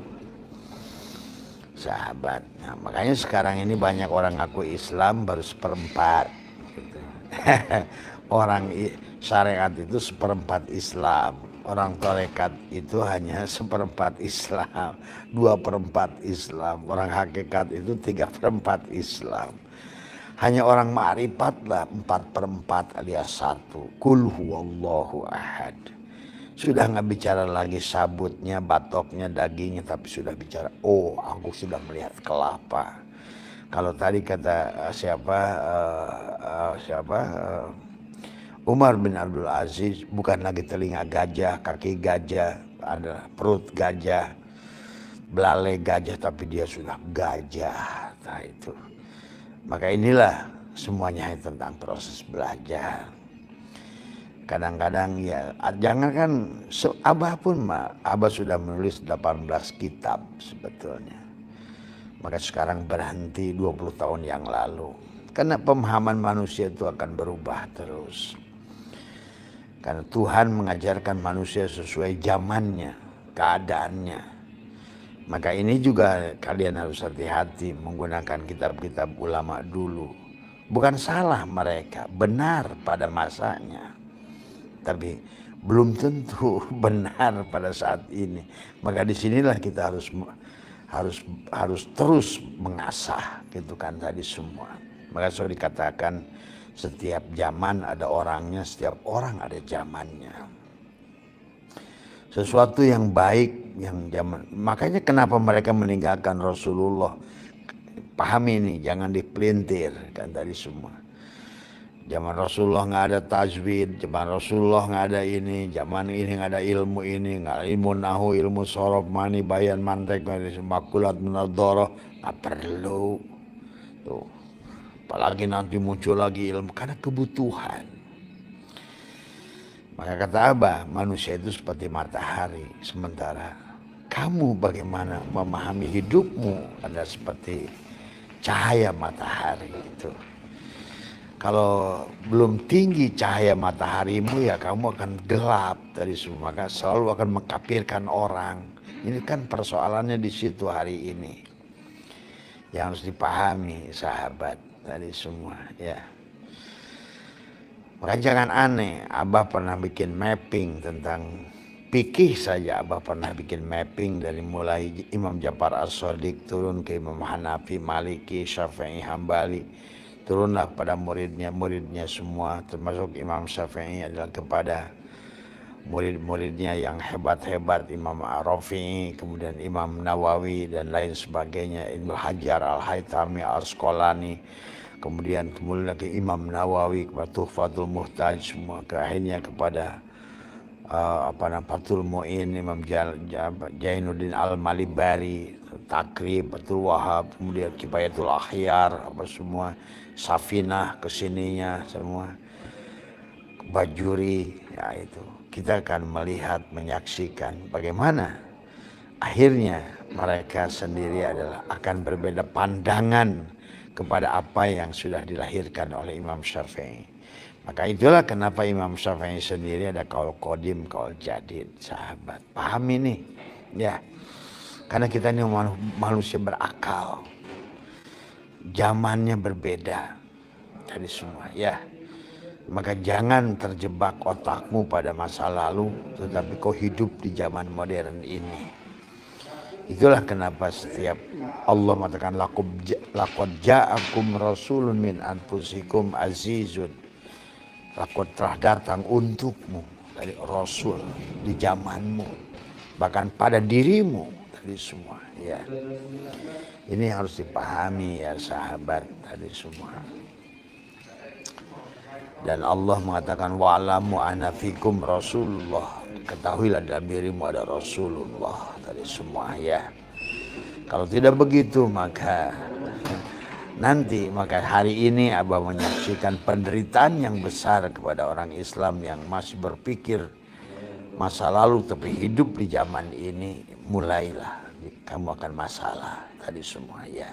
Sahabat. Nah, makanya sekarang ini banyak orang ngaku Islam baru 1/4. Gitu. Orang syariat itu 1/4 Islam, orang tarekat itu hanya 1/4 Islam, 2/4 Islam, orang hakikat itu 3/4 Islam. Hanya orang ma'rifat lah 4/4 alias 1. Qul huwallahu ahad. Sudah nggak bicara lagi sabutnya, batoknya, dagingnya, tapi sudah bicara, aku sudah melihat kelapa. Kalau tadi kata Umar bin Abdul Aziz, bukan lagi telinga gajah, kaki gajah, ada perut gajah, belalai gajah, tapi dia sudah gajah. Nah itu. Maka inilah semuanya tentang proses belajar. Kadang-kadang ya, jangankan Abah pun, Abah sudah menulis 18 kitab sebetulnya. Maka sekarang berhenti 20 tahun yang lalu. Karena pemahaman manusia itu akan berubah terus. Karena Tuhan mengajarkan manusia sesuai zamannya, keadaannya. Maka ini juga kalian harus hati-hati menggunakan kitab-kitab ulama dulu. Bukan salah mereka, benar pada masanya. Tapi belum tentu benar pada saat ini. Maka disinilah kita harus terus mengasah gitu kan tadi semua. Maka sudah dikatakan setiap zaman ada orangnya, setiap orang ada zamannya. Sesuatu yang baik yang zaman, makanya kenapa mereka meninggalkan Rasulullah. Pahami ini, jangan dipelintir kan tadi semua. Zaman Rasulullah nggak ada tajwid, zaman Rasulullah nggak ada ini, zaman ini nggak ada ilmu ini, nggak ada ilmu nahu, ilmu sorof, mani, bayan, mantek, makulat, munadharah, nggak perlu. Tuh, apalagi nanti muncul lagi ilmu karena kebutuhan. Maka kata Abah, manusia itu seperti matahari, sementara kamu bagaimana memahami hidupmu adalah seperti cahaya matahari itu. Kalau belum tinggi cahaya mataharimu ya kamu akan gelap dari semua, maka selalu akan mengkafirkan orang. Ini kan persoalannya di situ hari ini. Yang harus dipahami sahabat tadi semua ya. Maka jangan aneh, Abah pernah bikin mapping tentang fikih saja. Abah pernah bikin mapping dari mulai Imam Ja'far As-Shadiq turun ke Imam Hanafi, Maliki, Syafi'i, Hambali, turunlah pada muridnya semua, termasuk Imam Syafi'i adalah kepada murid-muridnya yang hebat-hebat, Imam Rafi'i, kemudian Imam Nawawi dan lain sebagainya, Ibnu Hajar, Al-Haytami, Al-Asqalani, kemudian lagi Imam Nawawi, kepada Tuhfatul Muhtaj, semua akhirnya kepada Fathul Mu'in, Imam Jainuddin Al-Malibari, Takrib, Fathul Wahab, kemudian Kifayatul Akhyar, apa semua, Safinah kesininya semua, Bajuri, ya itu. Kita akan melihat, menyaksikan bagaimana akhirnya mereka sendiri adalah akan berbeda pandangan kepada apa yang sudah dilahirkan oleh Imam Syafi'i. Maka itulah kenapa Imam Syafi'i sendiri ada kaul qadim, kaul jadid, sahabat. Paham ini? Ya. Karena kita ini manusia berakal. Zamannya berbeda dari semua, ya. Maka jangan terjebak otakmu pada masa lalu, tetapi kau hidup di zaman modern ini. Itulah kenapa setiap Allah mengatakan laqad ja'akum rasulun min anfusikum azizun. Laqad telah datang untukmu dari Rasul di zamanmu, bahkan pada dirimu tadi semua. Ya, ini harus dipahami ya sahabat tadi semua. Dan Allah mengatakan wa'lamu anna fikum Rasulullah. Ketahuilah dalam dirimu ada Rasulullah tadi semua ya. Kalau tidak begitu maka hari ini Abah menyaksikan penderitaan yang besar kepada orang Islam yang masih berpikir masa lalu tapi hidup di zaman ini. Mulailah kamu akan masalah tadi semua ya.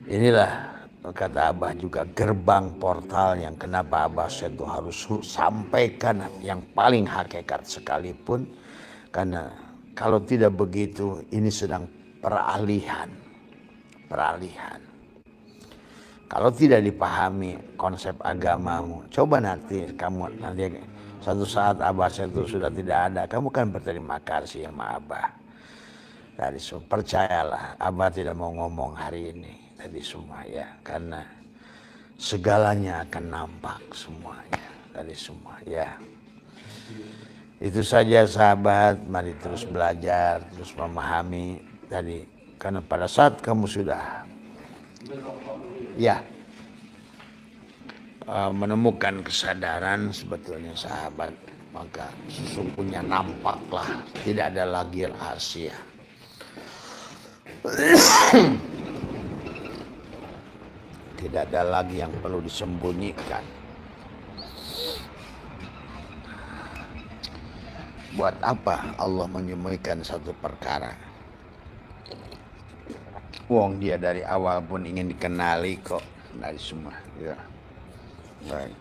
Inilah kata Abah juga gerbang portal yang kenapa Abah itu harus sampaikan yang paling hakikat sekalipun. Karena kalau tidak begitu ini sedang peralihan. Kalau tidak dipahami konsep agamamu, coba nanti satu saat Abah itu sudah tidak ada, kamu kan berterima kasih sama Abah. Tadi percayalah, Abah tidak mau ngomong hari ini tadi semua ya, karena segalanya akan nampak semuanya tadi semua ya. Itu saja sahabat, mari terus belajar, terus memahami tadi. Karena pada saat kamu sudah ya menemukan kesadaran sebetulnya sahabat, maka sesungguhnya nampaklah tidak ada lagi rahasia. Tidak ada lagi yang perlu disembunyikan. Buat apa Allah menyembunyikan satu perkara? Wong dia dari awal pun ingin dikenali kok dari semua. Ya. Baik.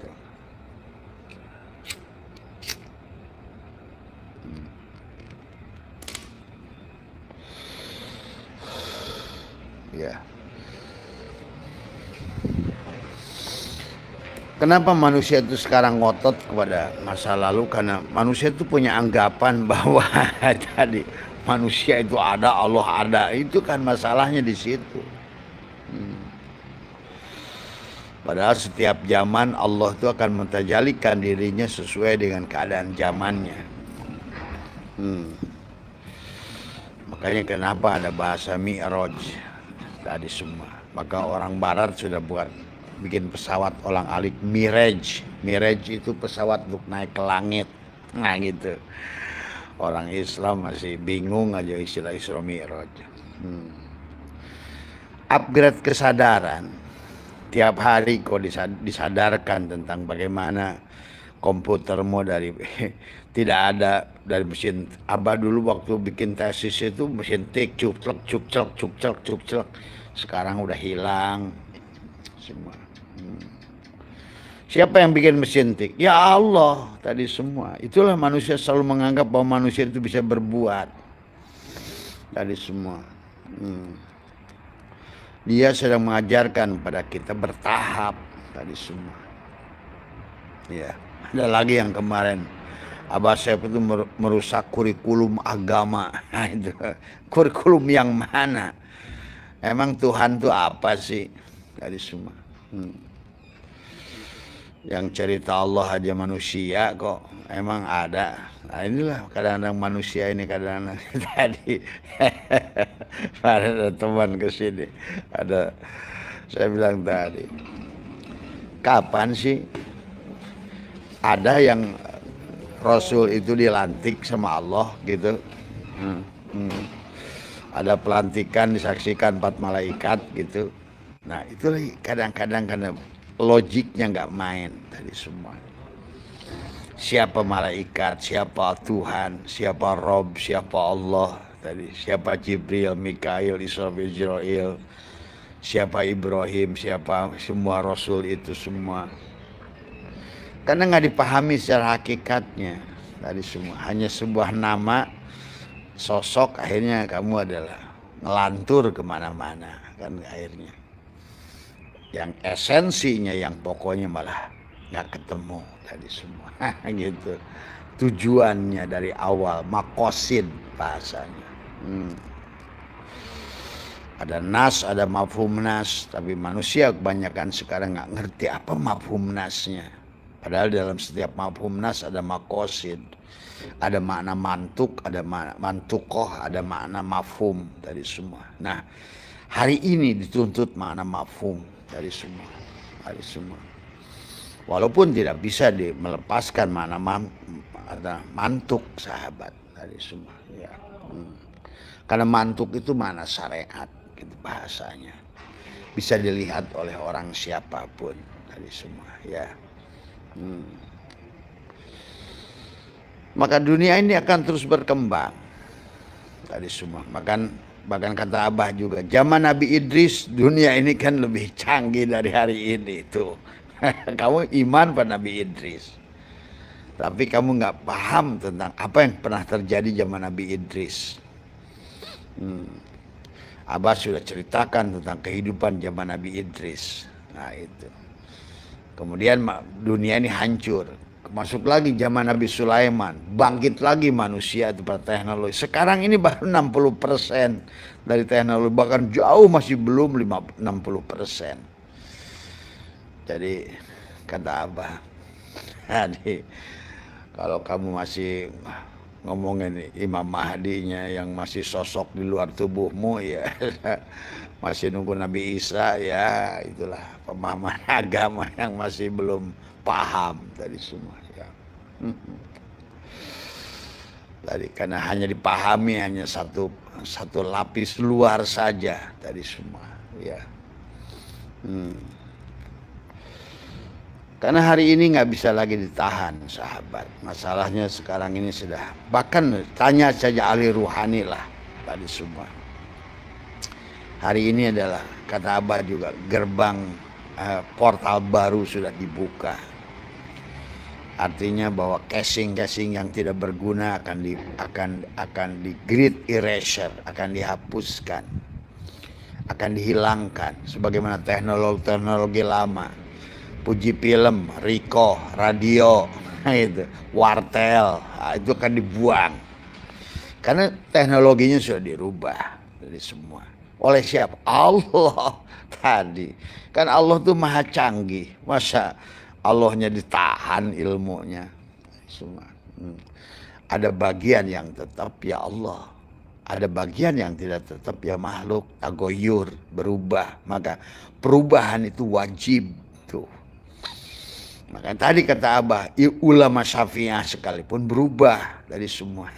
Ya. Kenapa manusia itu sekarang ngotot kepada masa lalu? Karena manusia itu punya anggapan bahwa tadi manusia itu ada, Allah ada. Itu kan masalahnya di situ. Padahal setiap zaman Allah itu akan mentajalikan dirinya sesuai dengan keadaan zamannya. Makanya kenapa ada bahasa Mi'raj tadi semua. Maka orang Barat sudah bikin pesawat olang-alik Mirage. Mirage itu pesawat untuk naik ke langit. Nah gitu. Orang Islam masih bingung aja istilah Isra Mi'raj. Upgrade kesadaran. Tiap hari kok disadarkan tentang bagaimana komputermu dari tidak ada dari mesin. Abah dulu waktu bikin tesis itu mesin tik cukclek cukclek cukclek cukclek. Sekarang udah hilang semua. Siapa yang bikin mesin tik? Ya Allah tadi semua. Itulah manusia selalu menganggap bahwa manusia itu bisa berbuat tadi semua. Dia sedang mengajarkan pada kita bertahap tadi semua. Ya, ada lagi yang kemarin Abah Saif itu merusak kurikulum agama. Nah, itu kurikulum yang mana? Emang Tuhan itu apa sih? Tadi semua. Yang cerita Allah aja manusia kok emang ada. Nah inilah kadang-kadang manusia ini kadang-kadang tadi ada teman kesini, ada saya bilang tadi, kapan sih ada yang Rasul itu dilantik sama Allah gitu? Ada pelantikan disaksikan 4 malaikat gitu. Nah itu lagi kadang-kadang karena logiknya nggak main tadi semua. Siapa malaikat, siapa Tuhan, siapa Rob, siapa Allah tadi, siapa Jibril, Mikail, Israfil, Jibril, siapa Ibrahim, siapa semua Rasul itu semua. Karena nggak dipahami secara hakikatnya tadi semua, hanya sebuah nama, sosok, akhirnya kamu adalah ngelantur kemana-mana kan akhirnya. Yang esensinya, yang pokoknya malah nggak ketemu tadi semua gitu. Tujuannya dari awal, makosid bahasanya. Ada nas, ada mafhum nas, tapi manusia kebanyakan sekarang nggak ngerti apa mafhum nasnya. Padahal dalam setiap mafhum nas ada makosid, ada makna mantuk, ada mantukoh, ada makna mafhum tadi semua. Nah hari ini dituntut makna mafhum dari semua, dari semua. Walaupun tidak bisa melepaskan makna mantuk sahabat dari semua. Ya. Karena mantuk itu makna syariat, gitu bahasanya. Bisa dilihat oleh orang siapapun dari semua. Ya. Maka dunia ini akan terus berkembang dari semua. Bahkan kata Abah juga, zaman Nabi Idris dunia ini kan lebih canggih dari hari ini tuh. Kamu iman pada Nabi Idris, tapi kamu nggak paham tentang apa yang pernah terjadi zaman Nabi Idris. Abah sudah ceritakan tentang kehidupan zaman Nabi Idris. Nah itu. Kemudian dunia ini hancur. Masuk lagi zaman Nabi Sulaiman, bangkit lagi manusia itu pada teknologi. Sekarang ini baru 60% dari teknologi, bahkan jauh masih belum 60%. Jadi kata Abah, jadi kalau kamu masih ngomongin Imam Mahdinya yang masih sosok di luar tubuhmu ya, masih nunggu Nabi Isa ya, itulah pemahaman agama yang masih belum paham tadi semua ya. Tadi karena hanya dipahami hanya satu lapis luar saja tadi semua ya. Karena hari ini nggak bisa lagi ditahan sahabat. Masalahnya sekarang ini sudah, bahkan tanya saja ahli ruhani lah tadi semua. Hari ini adalah kata Abah juga gerbang portal baru sudah dibuka. Artinya bahwa casing-casing yang tidak berguna akan di grid erasure, akan dihapuskan, akan dihilangkan sebagaimana teknologi lama. puji film, Riko, radio, itu, wartel, itu kan dibuang. Karena teknologinya sudah dirubah dari semua. Oleh siapa? Allah tadi. Kan Allah tuh maha canggih. Masa Allahnya ditahan ilmunya? Semua. Ada bagian yang tetap ya Allah. Ada bagian yang tidak tetap ya makhluk, tagoyur, berubah. Maka perubahan itu wajib tuh. Maka tadi kata Abah, ulama Syafi'iyah sekalipun berubah dari semua.